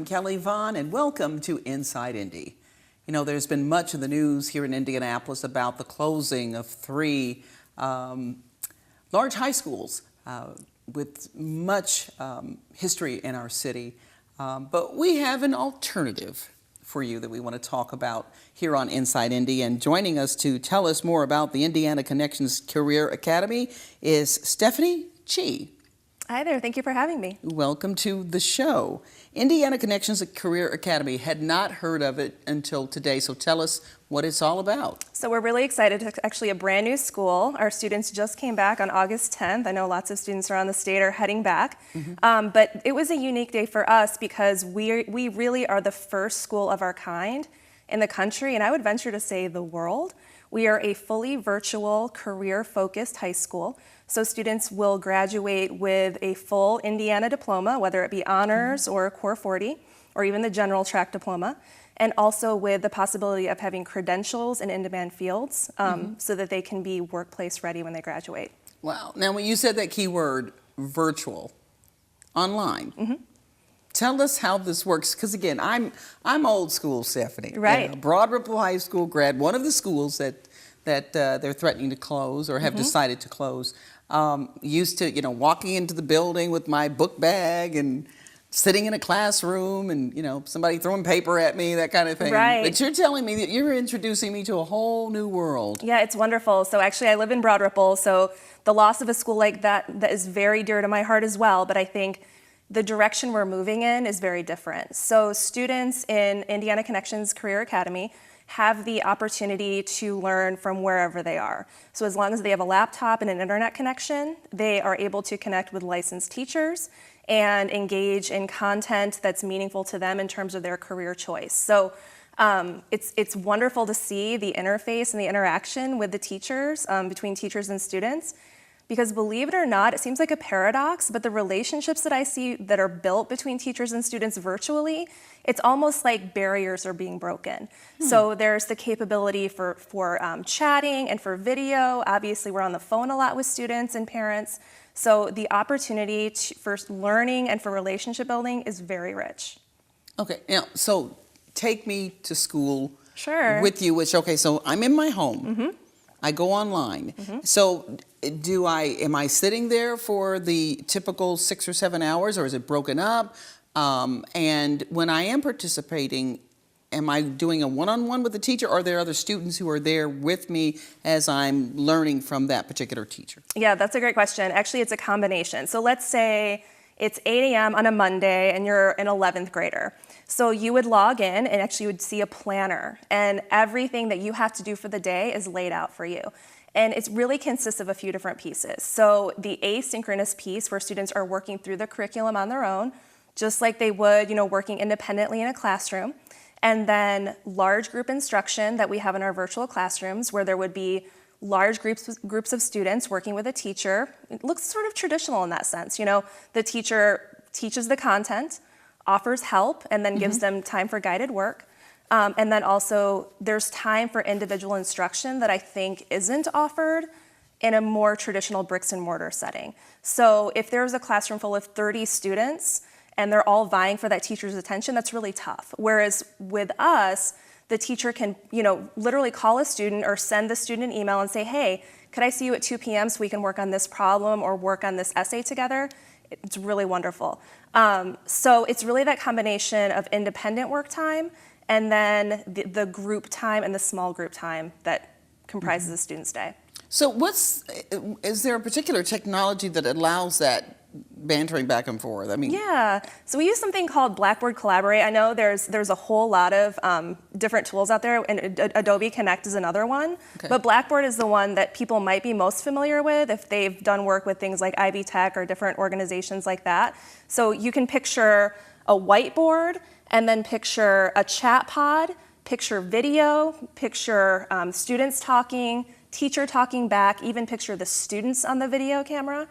Kelly Vaughn, and welcome to Inside Indy. You know, there's been much in the news here in Indianapolis about the closing of three large high schools with much history in our city. But we have an alternative for you that we want to talk about here on Inside Indy. And joining us to tell us more about the Indiana Connections Career Academy is Stephanie Chi. Hi there, thank you for having me. Welcome to the show. Indiana Connections Career Academy, had not heard of it until today, so tell us what it's all about. So we're really excited. It's actually a brand new school. Our students just came back on August 10th. I know lots of students around the state are heading back, but it was a unique day for us because we really are the first school of our kind in the country, and I would venture to say the world. We are a fully virtual, career-focused high school. So students will graduate with a full Indiana diploma, whether it be honors or Core 40, or even the general track diploma, and also with the possibility of having credentials in in-demand fields so that they can be workplace ready when they graduate. Wow. Now, when you said that keyword, virtual, online, tell us how this works, because again, I'm old school, Stephanie. Right. You know, Broad Ripple High School grad, one of the schools that they're threatening to close or have decided to close. Used to, walking into the building with my book bag and sitting in a classroom and, somebody throwing paper at me, that kind of thing. Right. But you're telling me that you're introducing me to a whole new world. Yeah, it's wonderful. So actually I live in Broad Ripple, so the loss of a school like that is very dear to my heart as well, but I think the direction we're moving in is very different. So students in Indiana Connections Career Academy have the opportunity to learn from wherever they are. So as long as they have a laptop and an internet connection, they are able to connect with licensed teachers and engage in content that's meaningful to them in terms of their career choice. So it's wonderful to see the interface and the interaction with the teachers, between teachers and students. Because believe it or not, it seems like a paradox, but the relationships that I see that are built between teachers and students virtually, it's almost like barriers are being broken. So there's the capability for chatting and for video. Obviously, we're on the phone a lot with students and parents. So the opportunity for learning and for relationship building is very rich. Okay, now, so take me to school with you, so I'm in my home. I go online. So am I sitting there for the typical 6 or 7 hours, or is it broken up? And when I am participating, am I doing a one-on-one with the teacher, or are there other students who are there with me as I'm learning from that particular teacher? Yeah, that's a great question. Actually, it's a combination. So let's say it's 8 a.m. on a Monday and you're an 11th grader. So you would log in and actually you would see a planner, and everything that you have to do for the day is laid out for you. And it really consists of a few different pieces. So the asynchronous piece, where students are working through the curriculum on their own, just like they would, working independently in a classroom. And then large group instruction that we have in our virtual classrooms, where there would be large groups of students working with a teacher. It looks sort of traditional in that sense. The teacher teaches the content, offers help, and then gives them time for guided work. And then also there's time for individual instruction that I think isn't offered in a more traditional bricks and mortar setting. So if there's a classroom full of 30 students and they're all vying for that teacher's attention, that's really tough. Whereas with us, the teacher can, literally call a student or send the student an email and say, hey, could I see you at 2 p.m. so we can work on this problem or work on this essay together? It's really wonderful. So it's really that combination of independent work time and then the group time and the small group time that comprises a student's day. So is there a particular technology that allows that bantering back and forth? Yeah, so we use something called Blackboard Collaborate. I know there's a whole lot of different tools out there, and Adobe Connect is another one. But Blackboard is the one that people might be most familiar with if they've done work with things like Ivy Tech or different organizations like that. So you can picture a whiteboard and then picture a chat pod, picture video, picture students talking, teacher talking back, even picture the students on the video camera.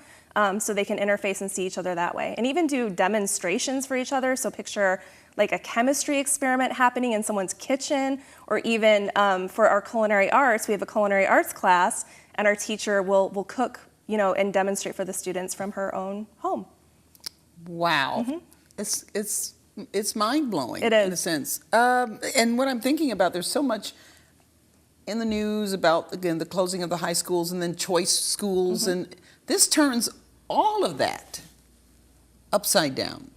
So they can interface and see each other that way. And even do demonstrations for each other. So picture like a chemistry experiment happening in someone's kitchen, or even for our culinary arts, we have a culinary arts class, and our teacher will cook, and demonstrate for the students from her own home. Wow. It's it's mind-blowing It is. in a sense. And what I'm thinking about, there's so much in the news about, again, the closing of the high schools and then choice schools, and this turns all of that upside down.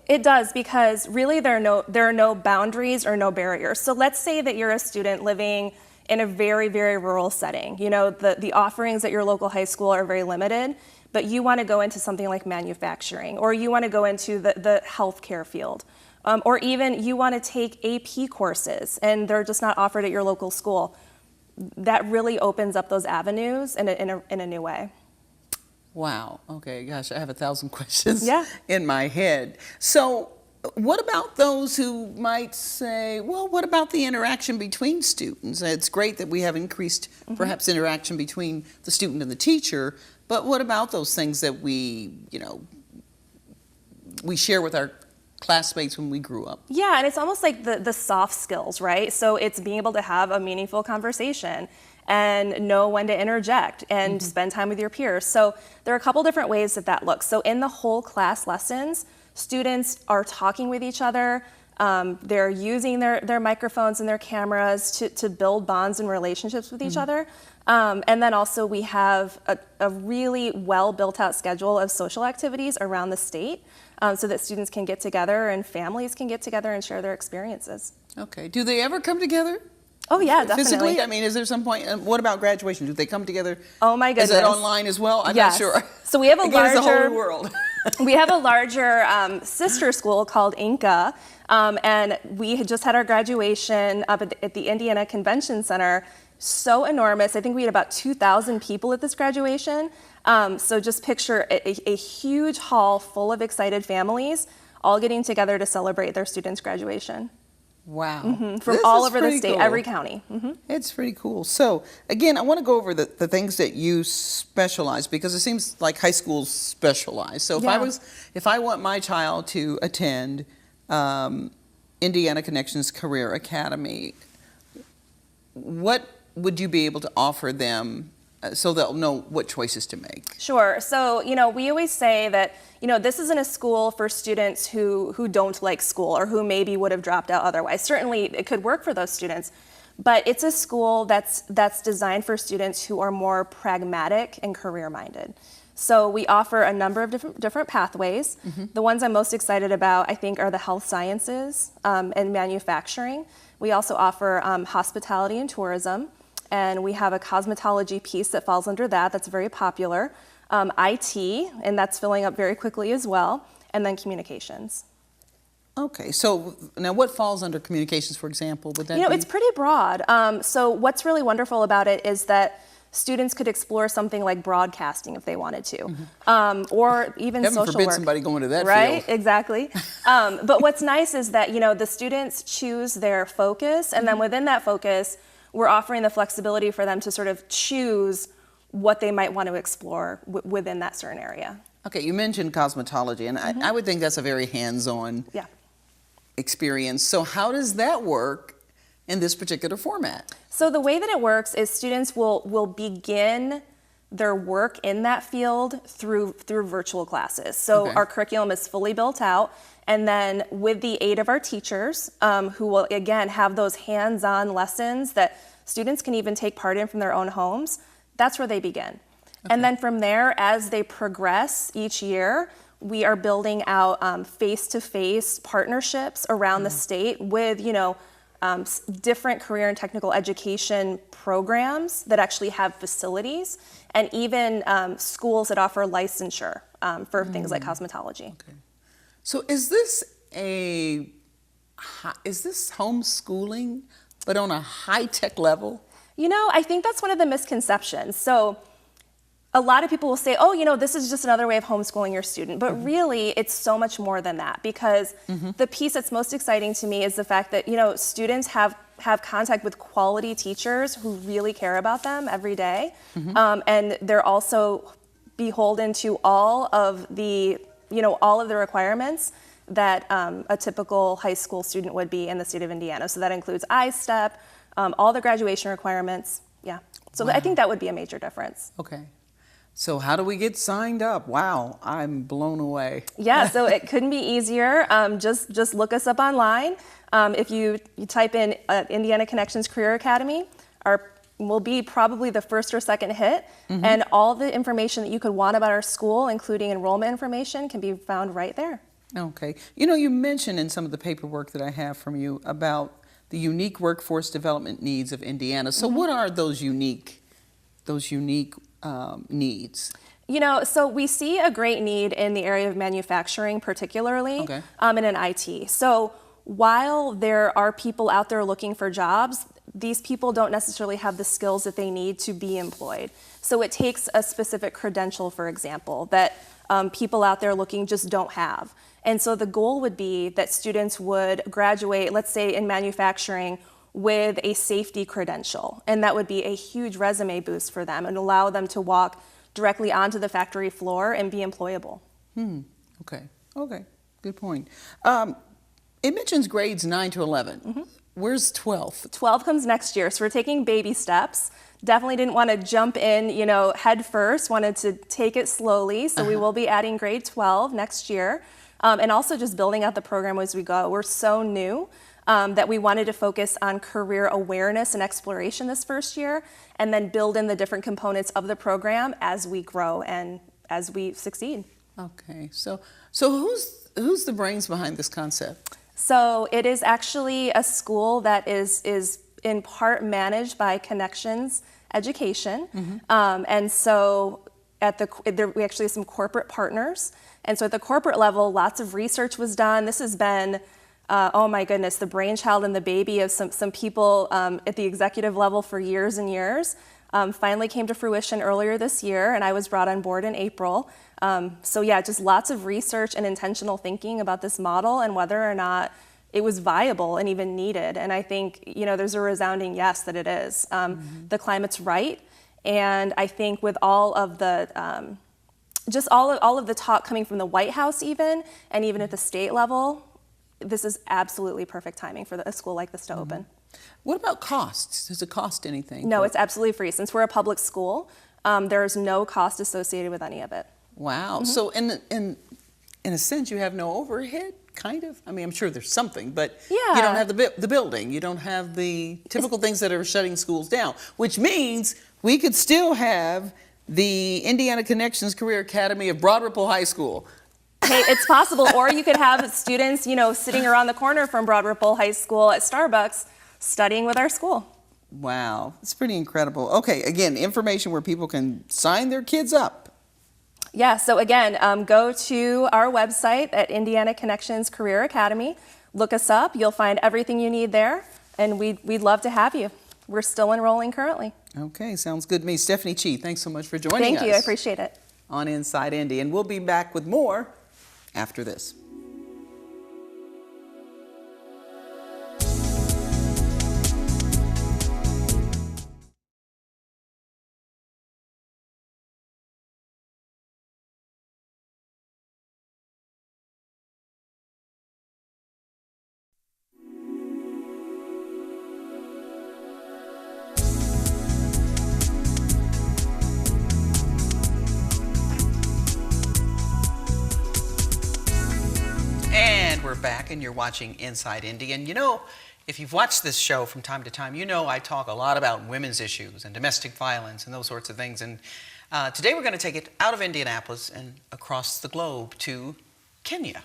It does, because really there are no boundaries or no barriers. So let's say that you're a student living in a very, very rural setting. You know, the offerings at your local high school are very limited, but you want to go into something like manufacturing, or you want to go into the healthcare field, or even you want to take AP courses and they're just not offered at your local school. That really opens up those avenues in a new way. Wow. Okay. Gosh, I have 1,000 questions Yeah. in my head. So what about those who might say, well, what about the interaction between students? It's great that we have increased perhaps interaction between the student and the teacher, but what about those things that we share with our classmates when we grew up? Yeah, and it's almost like the soft skills, right? So it's being able to have a meaningful conversation and know when to interject and spend time with your peers. So there are a couple different ways that looks. So in the whole class lessons, students are talking with each other. They're using their microphones and their cameras to build bonds and relationships with each other. And then also we have a really well built out schedule of social activities around the state, so that students can get together and families can get together and share their experiences. Okay. Do they ever come together? Oh yeah, definitely. Physically? I mean, is there some point? What about graduation? Do they come together? Oh my goodness. Is that online as well? I'm not sure. So we have a Again, it's a whole larger new world. we have a larger sister school called Inca, and we had just had our graduation up at the Indiana Convention Center. So enormous. I think we had about 2,000 people at this graduation. So just picture a huge hall full of excited families all getting together to celebrate their students' graduation. Wow. From This all is over the pretty state, cool. every county. It's pretty cool. So again, I want to go over the things that you specialize, because it seems like high schools specialize. So Yeah. if I want my child to attend Indiana Connections Career Academy, what would you be able to offer them so they'll know what choices to make? Sure. So, we always say that, this isn't a school for students who don't like school or who maybe would have dropped out otherwise. Certainly, it could work for those students, but it's a school that's designed for students who are more pragmatic and career-minded. So we offer a number of different pathways. The ones I'm most excited about, I think, are the health sciences and manufacturing. We also offer hospitality and tourism. And we have a cosmetology piece that falls under that, that's very popular. IT, and that's filling up very quickly as well. And then communications. Okay, so now what falls under communications, for example? Would that be? It's pretty broad. So what's really wonderful about it is that students could explore something like broadcasting if they wanted to, or even Heaven social forbid work. somebody going to that Right, field. exactly. But what's nice is that, the students choose their focus, and then within that focus, we're offering the flexibility for them to sort of choose what they might want to explore within that certain area. Okay, you mentioned cosmetology, and I would think that's a very hands-on Yeah. experience. So how does that work in this particular format? So the way that it works is students will begin their work in that field through virtual classes. So Okay. our curriculum is fully built out, and then with the aid of our teachers, who will again have those hands-on lessons that students can even take part in from their own homes, that's where they begin. And then from there, as they progress each year, we are building out face-to-face partnerships around the state with, different career and technical education programs that actually have facilities, and even schools that offer licensure for things like cosmetology. Okay. So is this homeschooling, but on a high-tech level? I think that's one of the misconceptions. So a lot of people will say, oh, this is just another way of homeschooling your student. But really, it's so much more than that, because the piece that's most exciting to me is the fact that, students have contact with quality teachers who really care about them every day. And they're also beholden to all of the requirements that a typical high school student would be in the state of Indiana. So that includes I-STEP, all the graduation requirements. Yeah. So I think that would be a major difference. Okay. So how do we get signed up? Wow, I'm blown away. Yeah, so it couldn't be easier. Just look us up online. If you type in Indiana Connections Career Academy, will be probably the first or second hit, and all the information that you could want about our school, including enrollment information, can be found right there. Okay. You know, you mentioned in some of the paperwork that I have from you about the unique workforce development needs of Indiana. So what are those unique needs? You know, so we see a great need in the area of manufacturing, particularly, Okay. and in IT. So while there are people out there looking for jobs, these people don't necessarily have the skills that they need to be employed. So it takes a specific credential, for example, that people out there looking just don't have. And so the goal would be that students would graduate, let's say in manufacturing, with a safety credential. And that would be a huge resume boost for them and allow them to walk directly onto the factory floor and be employable. Okay. Okay. Good point. It mentions grades 9 to 11. Where's 12? 12 comes next year, so we're taking baby steps. Definitely didn't want to jump in, head first, wanted to take it slowly. So we will be adding grade 12 next year. And also just building out the program as we go. We're so new that we wanted to focus on career awareness and exploration this first year, and then build in the different components of the program as we grow and as we succeed. Okay. So who's the brains behind this concept? So it is actually a school that is in part managed by Connections Education. And so we actually have some corporate partners. And so at the corporate level, lots of research was done. This has been, oh my goodness, the brainchild and the baby of some people at the executive level for years and years. Finally came to fruition earlier this year, and I was brought on board in April. So yeah, just lots of research and intentional thinking about this model and whether or not it was viable and even needed. And I think, there's a resounding yes that it is. The climate's right. And I think with all of the, just all of the talk coming from the White House even, and even at the state level, this is absolutely perfect timing for a school like this to open. What about costs? Does it cost anything? No, it's absolutely free. Since we're a public school, there is no cost associated with any of it. Wow. So in a sense, you have no overhead, kind of? I mean, I'm sure there's something, but you don't have the building. You don't have the typical things that are shutting schools down, which means we could still have the Indiana Connections Career Academy of Broad Ripple High School. Hey, it's possible. Or you could have students, sitting around the corner from Broad Ripple High School at Starbucks studying with our school. Wow, it's pretty incredible. Okay, again, information where people can sign their kids up. Yeah, so again, go to our website at Indiana Connections Career Academy. Look us up. You'll find everything you need there, and we'd love to have you. We're still enrolling currently. Okay, sounds good to me. Stephanie Chi, thanks so much for joining us. Thank you, I appreciate it. On Inside Indy, and we'll be back with more after this. And we're back, and you're watching Inside Indy. And if you've watched this show from time to time, I talk a lot about women's issues and domestic violence and those sorts of things. And today we're going to take it out of Indianapolis and across the globe to Kenya.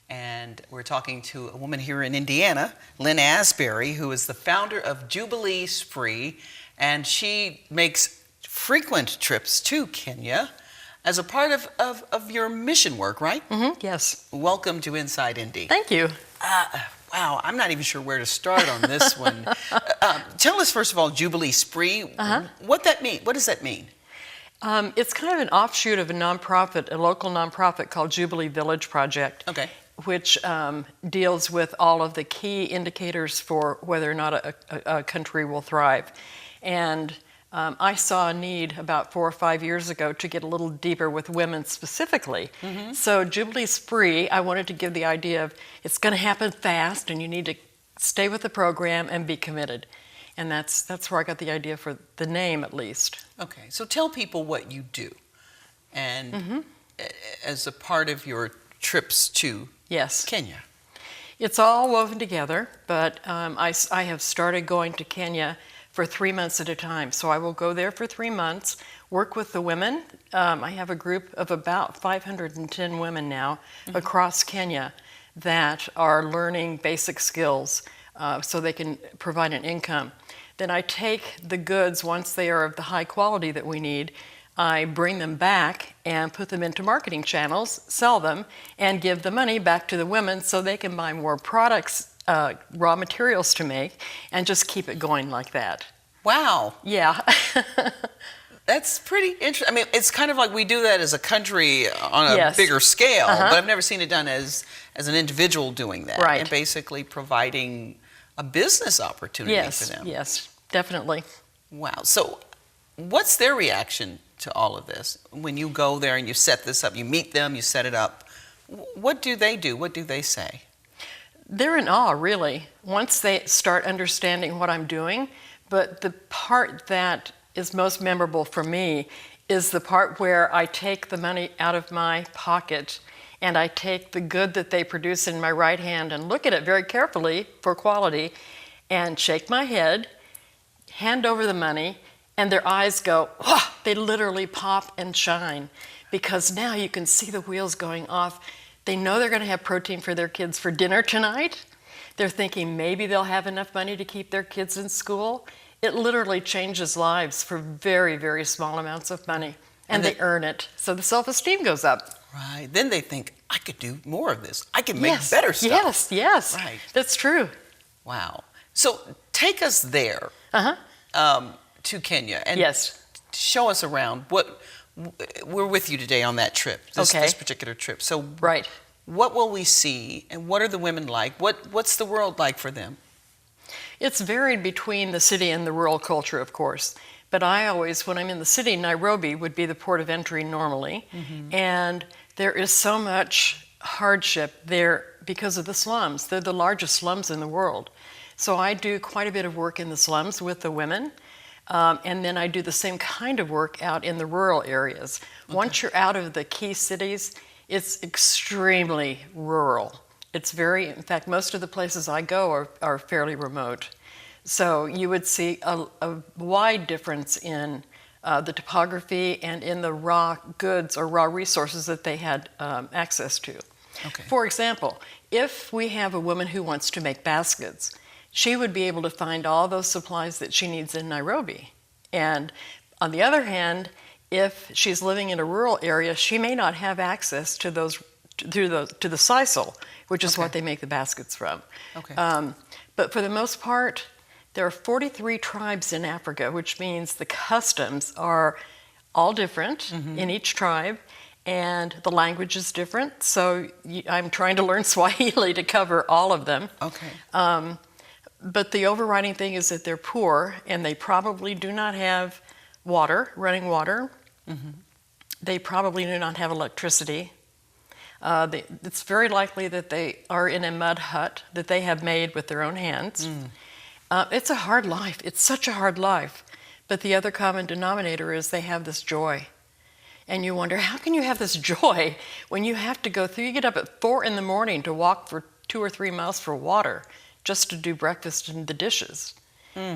And we're talking to a woman here in Indiana, Lynn Asbury, who is the founder of Jubilee Spree. And she makes frequent trips to Kenya as a part of your mission work, right? Yes. Welcome to Inside Indy. Thank you. Wow, I'm not even sure where to start on this one. Tell us, first of all, Jubilee Spree, what does that mean? It's kind of an offshoot of a local nonprofit called Jubilee Village Project, which deals with all of the key indicators for whether or not a country will thrive. And I saw a need about 4 or 5 years ago to get a little deeper with women specifically. So Jubilee Spree, I wanted to give the idea of it's going to happen fast and you need to stay with the program and be committed. And that's where I got the idea for the name, at least. Okay, so tell people what you do. and as a part of your trips to Yes. Kenya. It's all woven together, but I have started going to Kenya for 3 months at a time. So I will go there for 3 months, work with the women. I have a group of about 510 women now across Kenya that are learning basic skills so they can provide an income. Then I take the goods, once they are of the high quality that we need, I bring them back and put them into marketing channels, sell them, and give the money back to the women so they can buy more products, raw materials to make, and just keep it going like that. Wow. Yeah. That's pretty interesting. I mean, it's kind of like we do that as a country on a Yes. bigger scale, but I've never seen it done as an individual doing that. Right. And basically providing a business opportunity for them. Yes, definitely. Wow. So what's their reaction to all of this? When you go there and you set this up, you meet them, you set it up, what do they do? What do they say? They're in awe, really, once they start understanding what I'm doing. But the part that is most memorable for me is the part where I take the money out of my pocket and I take the good that they produce in my right hand and look at it very carefully for quality and shake my head, hand over the money, and their eyes go, oh, they literally pop and shine, because now you can see the wheels going off. They know they're going to have protein for their kids for dinner tonight. They're thinking maybe they'll have enough money to keep their kids in school. It literally changes lives for very, very small amounts of money, and they earn it. So the self-esteem goes up. Right. Then they think, I could do more of this. I can make better stuff. Yes, yes. Right. That's true. Wow. So take us there to Kenya and Yes. show us around. We're with you today on that trip, this particular trip. So Right. what will we see, and what are the women like? What's the world like for them? It's varied between the city and the rural culture, of course. But I always, when I'm in the city, Nairobi would be the port of entry normally. And there is so much hardship there because of the slums. They're the largest slums in the world. So I do quite a bit of work in the slums with the women. And then I do the same kind of work out in the rural areas. Once you're out of the key cities, it's extremely rural. In fact, most of the places I go are fairly remote. So you would see a wide difference in the topography and in the raw goods or raw resources that they had access to. Okay. For example, if we have a woman who wants to make baskets, she would be able to find all those supplies that she needs in Nairobi. And on the other hand, if she's living in a rural area, she may not have access to those to the sisal, which is what they make the baskets from. Okay. But for the most part, there are 43 tribes in Africa, which means the customs are all different in each tribe, and the language is different. So I'm trying to learn Swahili to cover all of them. Okay. But the overriding thing is that they're poor, and they probably do not have running water. They probably do not have electricity. It's very likely that they are in a mud hut that they have made with their own hands. It's a hard life. It's such a hard life. But the other common denominator is they have this joy. And you wonder, how can you have this joy when you have to you get up at 4 in the morning to walk for 2 or 3 miles for water just to do breakfast and the dishes?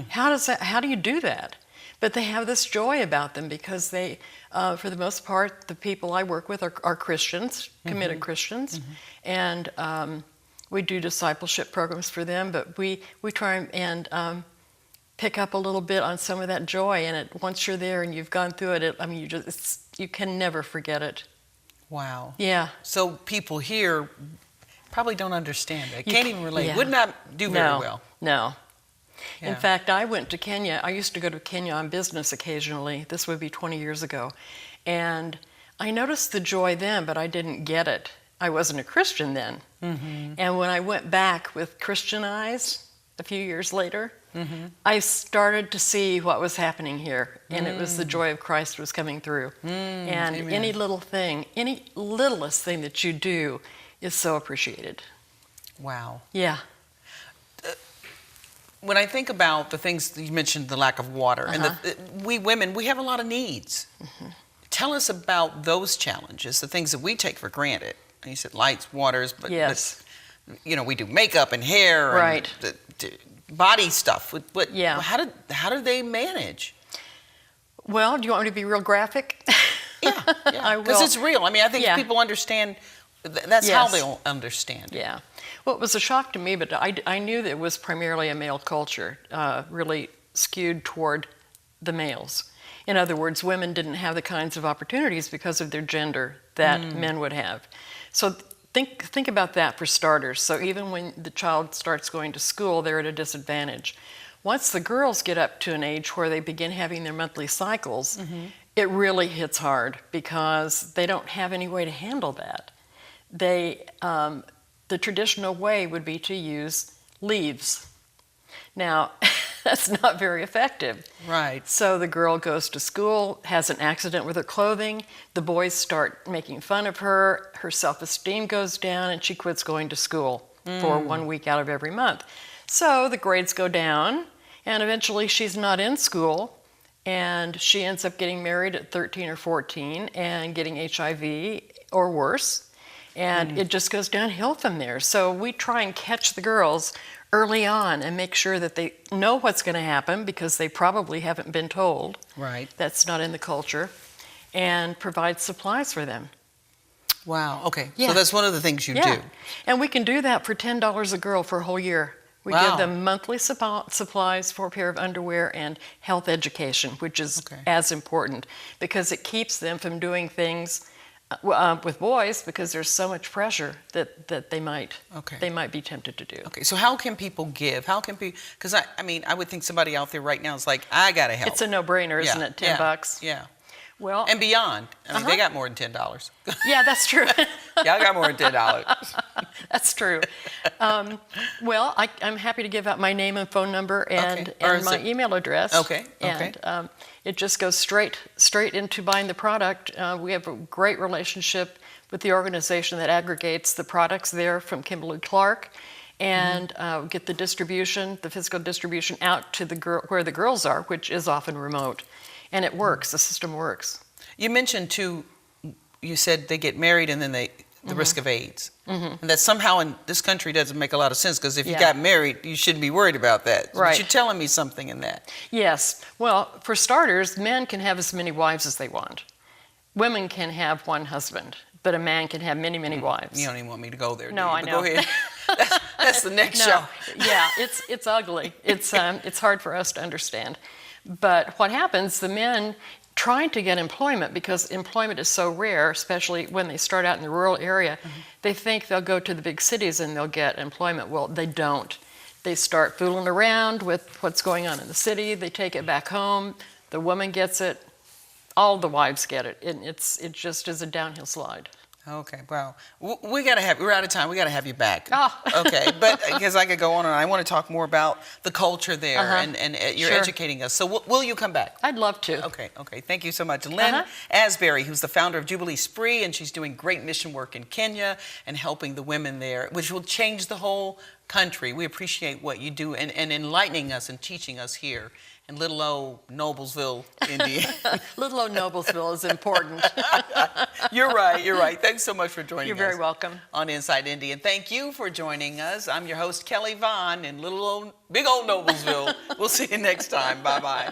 How do you do that? But they have this joy about them because they, for the most part, the people I work with are Christians, committed Christians, and we do discipleship programs for them. But we try and pick up a little bit on some of that joy, and once you're there and you've gone through it, you can never forget it. Wow. Yeah. So people here probably don't understand it. Can't even relate. Yeah. Would not do very well. No. Yeah. In fact, I went to Kenya. I used to go to Kenya on business occasionally. This would be 20 years ago. And I noticed the joy then, but I didn't get it. I wasn't a Christian then. And when I went back with Christian eyes a few years later, I started to see what was happening here. And it was the joy of Christ was coming through. And Amen. any little thing, any littlest thing that you do is so appreciated. Wow. Yeah. When I think about the things you mentioned, the lack of water, and we women, we have a lot of needs. tell us about those challenges, the things that we take for granted. And you said lights, waters, but, Yes. but you know, we do makeup and hair Right. and the body stuff. But Yeah. how do they manage? Well, do you want me to be real graphic? Yeah, I because will. it's real. I mean, I think Yeah. people understand. That's how Yes. they'll understand. Yeah. Well, it was a shock to me, but I knew that it was primarily a male culture, really skewed toward the males. In other words, women didn't have the kinds of opportunities because of their gender that men would have. So think about that for starters. So even when the child starts going to school, they're at a disadvantage. Once the girls get up to an age where they begin having their monthly cycles, it really hits hard because they don't have any way to handle that. The traditional way would be to use leaves. Now, that's not very effective. Right. So the girl goes to school, has an accident with her clothing, the boys start making fun of her, her self-esteem goes down, and she quits going to school for 1 week out of every month. So the grades go down, and eventually she's not in school, and she ends up getting married at 13 or 14 and getting HIV or worse. And it just goes downhill from there. So we try and catch the girls early on and make sure that they know what's going to happen because they probably haven't been told. Right. That's not in the culture. And provide supplies for them. Wow. Okay. Yeah. So that's one of the things you do. And we can do that for $10 a girl for a whole year. We Wow. give them monthly supplies for a pair of underwear and health education, which is as important because it keeps them from doing things with boys because there's so much pressure that they might be tempted to do. Okay, so how can people give? How can people? Because I mean, I would think somebody out there right now is like, I gotta help. It's a no-brainer, isn't it? $10. Yeah. Well, And beyond. I mean, they got more than $10. yeah, that's true. Y'all got more than $10. That's true. Well, I'm happy to give out my name and phone number and my email address. Okay. And it just goes straight into buying the product. We have a great relationship with the organization that aggregates the products there from Kimberly-Clark and get the distribution, the physical distribution out to where the girls are, which is often remote. And it works. The system works. You mentioned too, you said they get married and then the risk of AIDS. And that somehow in this country doesn't make a lot of sense because if you got married, you shouldn't be worried about that. Right. But you're telling me something in that. Yes. Well, for starters, men can have as many wives as they want. Women can have one husband, but a man can have many, many wives. You don't even want me to go there, do No, you? I But know. Go ahead. That's the next show. Yeah, it's ugly. It's hard for us to understand. But what happens, the men trying to get employment, because employment is so rare, especially when they start out in the rural area, they think they'll go to the big cities and they'll get employment. Well, they don't. They start fooling around with what's going on in the city. They take it back home. The woman gets it. All the wives get it. And it just is a downhill slide. Okay, wow. We're out of time. We got to have you back. Oh. Okay, but because I could go on and I want to talk more about the culture there and you're Sure. educating us. So will you come back? I'd love to. Okay. Thank you so much. Lynn Asbury, who's the founder of Jubilee Spree, and she's doing great mission work in Kenya and helping the women there, which will change the whole country. We appreciate what you do and enlightening us and teaching us here in little old Noblesville, Indy. Little old Noblesville is important. You're right. Thanks so much for joining us. You're very welcome. On Inside Indy. And thank you for joining us. I'm your host, Kelly Vaughn, in big old Noblesville. We'll see you next time. Bye-bye.